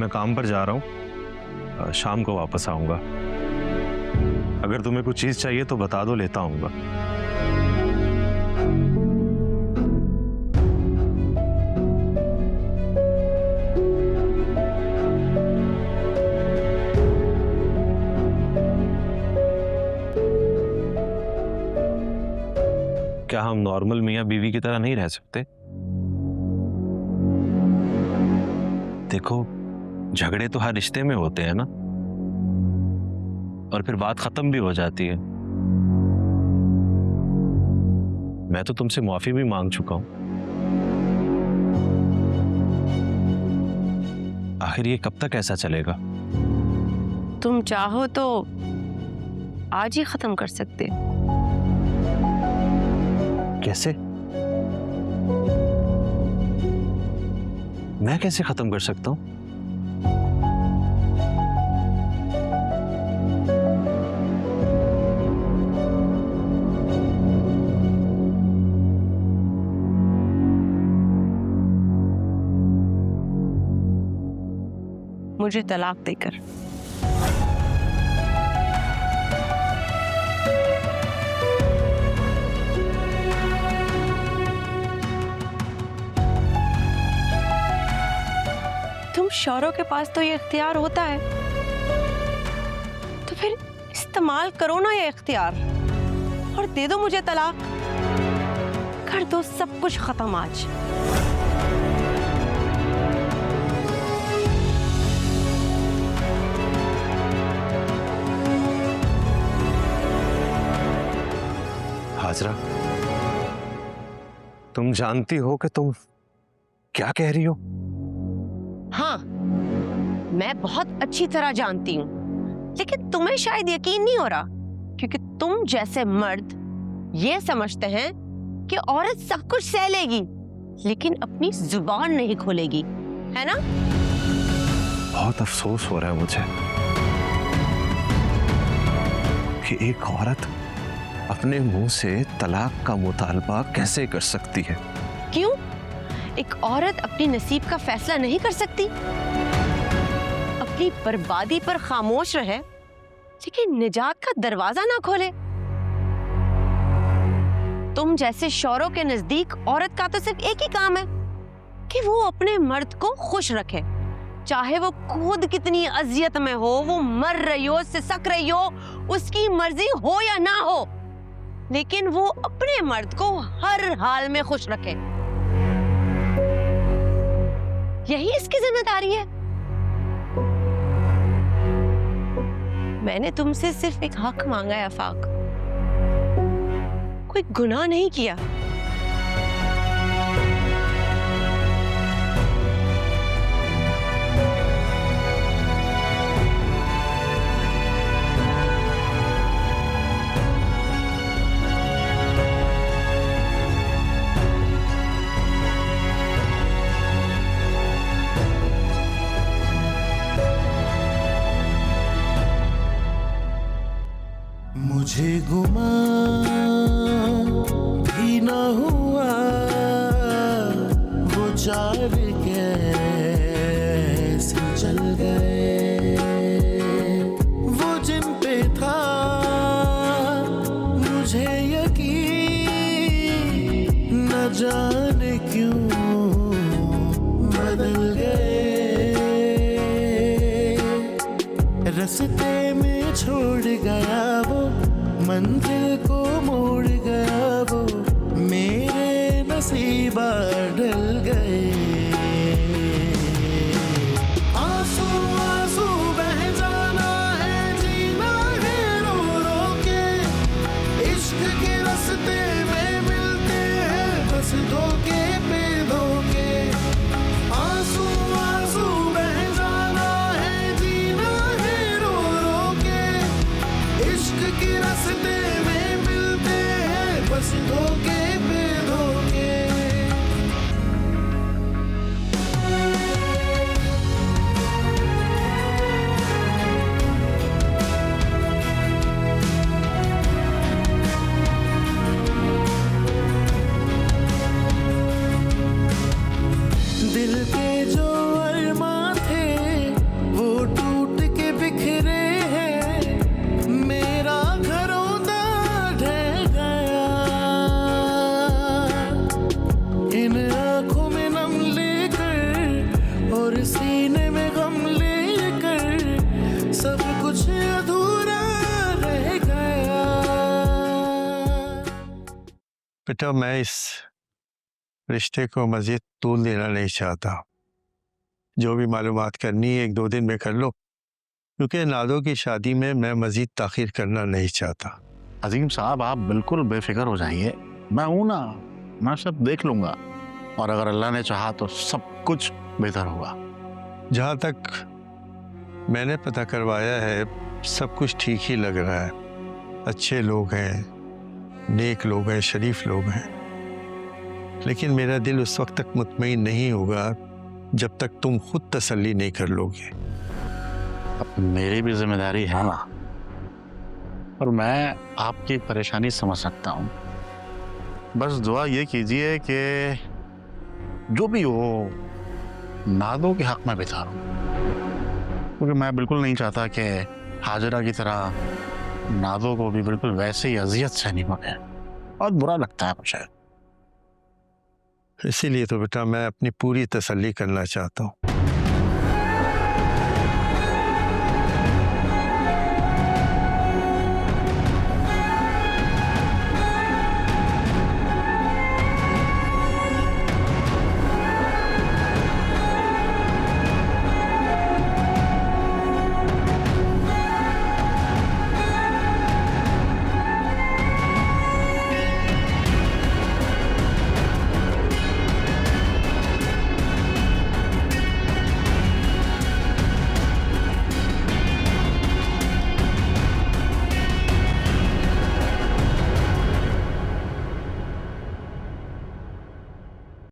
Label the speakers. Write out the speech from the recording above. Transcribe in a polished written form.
Speaker 1: मैं काम पर जा रहा हूँ, शाम को वापस आऊंगा। अगर तुम्हें कुछ चीज चाहिए तो बता दो, लेता आऊंगा। क्या हम नॉर्मल मियाँ बीवी की तरह नहीं रह सकते? देखो, झगड़े तो हर रिश्ते में होते हैं ना, और फिर बात खत्म भी हो जाती है। मैं तो तुमसे माफी भी मांग चुका हूं। आखिर ये कब तक ऐसा चलेगा?
Speaker 2: तुम चाहो तो आज ही खत्म कर सकते।
Speaker 1: कैसे? मैं कैसे खत्म कर सकता हूं?
Speaker 2: मुझे तलाक देकर। तुम शौहरों के पास तो ये इख्तियार होता है, तो फिर इस्तेमाल करो ना ये इख्तियार और दे दो मुझे तलाक। कर दो सब कुछ खत्म आज।
Speaker 1: हाजरा, तुम जानती हो कि तुम क्या कह रही हो?
Speaker 2: हाँ, मैं बहुत अच्छी तरह जानती हूँ, लेकिन तुम्हें शायद यकीन नहीं हो रहा, क्योंकि तुम जैसे मर्द ये समझते हैं कि औरत सब कुछ सह लेगी, लेकिन अपनी जुबान नहीं खोलेगी, है ना?
Speaker 1: बहुत अफसोस हो रहा है मुझे कि एक औरत अपने मुंह से तलाक का मुतालबा कैसे कर सकती है।
Speaker 2: क्यों? एक औरत अपनी नसीब का फैसला नहीं कर सकती? अपनी बर्बादी पर खामोश रहे, लेकिन निजात का दरवाजा ना खोले। तुम जैसे शौहरों के नजदीक औरत का तो सिर्फ एक ही काम है कि वो अपने मर्द को खुश रखे, चाहे वो खुद कितनी अजियत में हो, वो मर रही हो, सिसक रही हो, उसकी मर्जी हो या ना हो, लेकिन वो अपने मर्द को हर हाल में खुश रखे। यही इसकी जिम्मेदारी है। मैंने तुमसे सिर्फ एक हक मांगा है आफाक, कोई गुनाह नहीं किया।
Speaker 3: मुझे गुमान भी न हुआ वो चार कैसे चल गए, वो जिन पे था मुझे यकीन न जाने क्यों बदल गए। रास्ते में छोड़ गया वो, मंजिल को मोड़ गया वो, मेरे नसीबा ढल गए। आंसू आंसू बह जाना है, जीना है रो रो के, इश्क के रास्ते में मिलते हैं बस धोखे पे धोखे। आंसू आंसू बह जाना है, जीना है रो रो के, इश्क के रास्ते में मिलते हैं बस
Speaker 4: बेटा मैं इस रिश्ते को मज़ीद तूल देना नहीं चाहता। जो भी मालूमात करनी है 1-2 दिन में कर लो, क्योंकि नादो की शादी में मैं मज़ीद ताख़ीर करना नहीं चाहता।
Speaker 5: अजीम साहब आप बिल्कुल बेफिक्र हो जाइए, मैं हूं ना, मैं सब देख लूंगा और अगर अल्लाह ने चाहा तो सब कुछ बेहतर होगा।
Speaker 4: जहाँ तक मैंने पता करवाया है सब कुछ ठीक ही लग रहा है। अच्छे लोग हैं, नेक लोग हैं, शरीफ लोग हैं, लेकिन मेरा दिल उस वक्त तक मुतमईन नहीं होगा जब तक तुम खुद तसल्ली नहीं कर लोगे।
Speaker 5: अब मेरी भी जिम्मेदारी है ना, और मैं आपकी परेशानी समझ सकता हूँ। बस दुआ ये कीजिए कि जो भी हो नादो के हक में बेहतर हो, क्योंकि मैं बिल्कुल नहीं चाहता कि हाजरा की तरह नादो को भी बिल्कुल वैसे ही अजियत सहनी पड़े। बहुत बुरा लगता है मुझे।
Speaker 4: इसीलिए तो बेटा मैं अपनी पूरी तसल्ली करना चाहता हूँ।